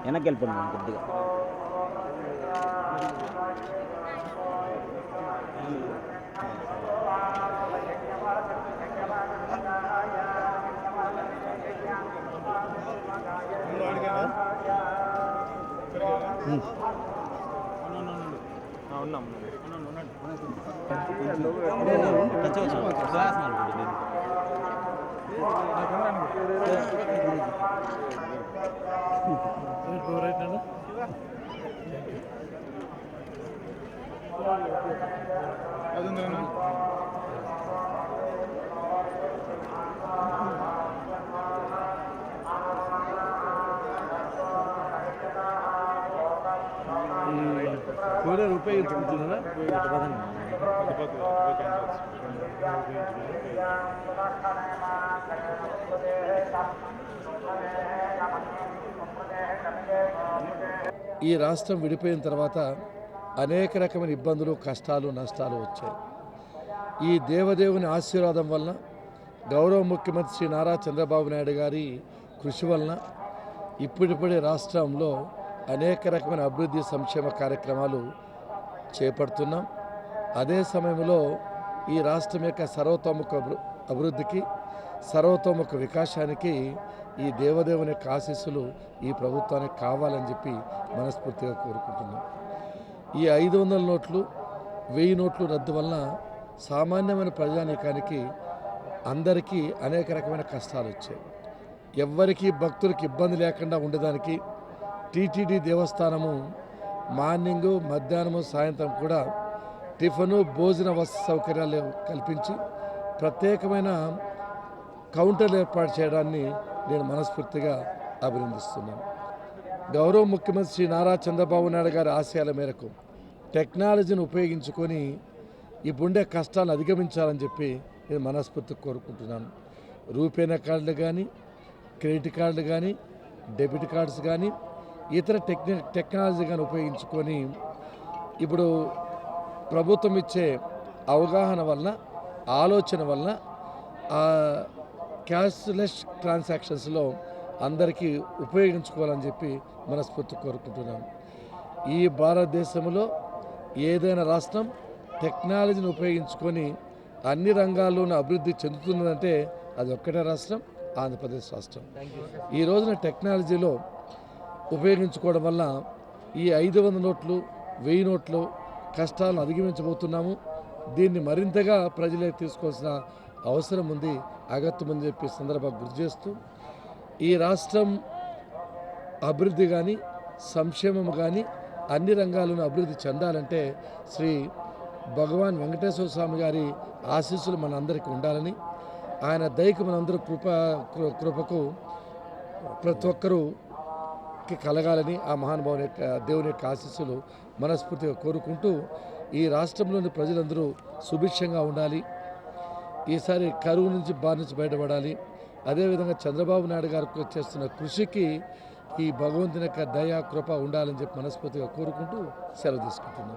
వెనక్కి వెళ్ళిపోయింది కొద్దిగా. కూలర్ ఉపయోగించుకుంటున్నారా? ఈ రాష్ట్రం విడిపోయిన తర్వాత అనేక రకమైన ఇబ్బందులు, కష్టాలు, నష్టాలు వచ్చాయి. ఈ దేవదేవుని ఆశీర్వాదం వలన, గౌరవ ముఖ్యమంత్రి శ్రీ నారా చంద్రబాబు నాయుడు గారి కృషి వలన ఇప్పుడిప్పుడే రాష్ట్రంలో అనేక రకమైన అభివృద్ధి సంక్షేమ కార్యక్రమాలు చేపడుతున్నాం. అదే సమయంలో ఈ రాష్ట్రం యొక్క సర్వతోముఖ అభివృద్ధికి, సర్వతోముఖ వికాసానికి ఈ దేవదేవుని యొక్క ఆశీస్సులు ఈ ప్రభుత్వానికి కావాలని చెప్పి మనస్ఫూర్తిగా కోరుకుంటున్నాం. ఈ 500 నోట్లు, 1000 నోట్లు రద్దు వలన సామాన్యమైన ప్రజానీకానికి అందరికీ అనేక రకమైన కష్టాలు వచ్చాయి. ఎవ్వరికీ భక్తులకు ఇబ్బంది లేకుండా ఉండడానికి టీటీడీ దేవస్థానము మార్నింగు, మధ్యాహ్నము, సాయంత్రం కూడా టిఫను, భోజన వసతి సౌకర్యాలు కల్పించి ప్రత్యేకమైన కౌంటర్లు ఏర్పాటు చేయడాన్ని నేను మనస్ఫూర్తిగా అభినందిస్తున్నాను. గౌరవ ముఖ్యమంత్రి శ్రీ నారా చంద్రబాబు నాయుడు గారి ఆశయాల మేరకు టెక్నాలజీని ఉపయోగించుకొని ఇప్పుడుండే కష్టాలను అధిగమించాలని చెప్పి నేను మనస్ఫూర్తిగా కోరుకుంటున్నాను. రూపేణా కార్డులు కానీ, క్రెడిట్ కార్డులు కానీ, డెబిట్ కార్డ్స్ కానీ, ఇతర టెక్నాలజీ కానీ ఉపయోగించుకొని ఇప్పుడు ప్రభుత్వం ఇచ్చే అవగాహన వలన, ఆలోచన వలన క్యాష్లెస్ ట్రాన్సాక్షన్స్లో అందరికీ ఉపయోగించుకోవాలని చెప్పి మనస్ఫూర్తి కోరుకుంటున్నాను. ఈ భారతదేశంలో ఏదైనా రాష్ట్రం టెక్నాలజీని ఉపయోగించుకొని అన్ని రంగాల్లోనూ అభివృద్ధి చెందుతున్నదంటే అది ఒక్కటే రాష్ట్రం, ఆంధ్రప్రదేశ్ రాష్ట్రం. ఈ రోజున టెక్నాలజీలో ఉపయోగించుకోవడం వల్ల ఈ 500 నోట్లు, 1000 నోట్లు కష్టాలను అధిగమించబోతున్నాము. దీన్ని మరింతగా ప్రజలకు తీసుకోవాల్సిన అవసరం ఉంది, అగత్యం అని చెప్పి సందర్భంగా గుర్తు చేస్తూ, ఈ రాష్ట్రం అభివృద్ధి కానీ, సంక్షేమం కానీ అన్ని రంగాల్లోనూ అభివృద్ధి చెందాలంటే శ్రీ భగవాన్ వెంకటేశ్వర స్వామి గారి ఆశీస్సులు మనందరికీ ఉండాలని, ఆయన దయకు మనందరూ కృపకు ప్రతి ఒక్కరూ కలగాలని ఆ మహానుభావుని యొక్క దేవుని యొక్క ఆశీస్సులు మనస్ఫూర్తిగా కోరుకుంటూ, ఈ రాష్ట్రంలోని ప్రజలందరూ సుభిక్షంగా ఉండాలి, ఈసారి కరువు నుంచి బారి నుంచి బయటపడాలి. అదేవిధంగా చంద్రబాబు నాయుడు గారు చేస్తున్న కృషికి ఈ భగవంతుని యొక్క దయ, కృప ఉండాలని చెప్పి మనస్ఫూర్తిగా కోరుకుంటూ సెలవు తీసుకుంటున్నాను.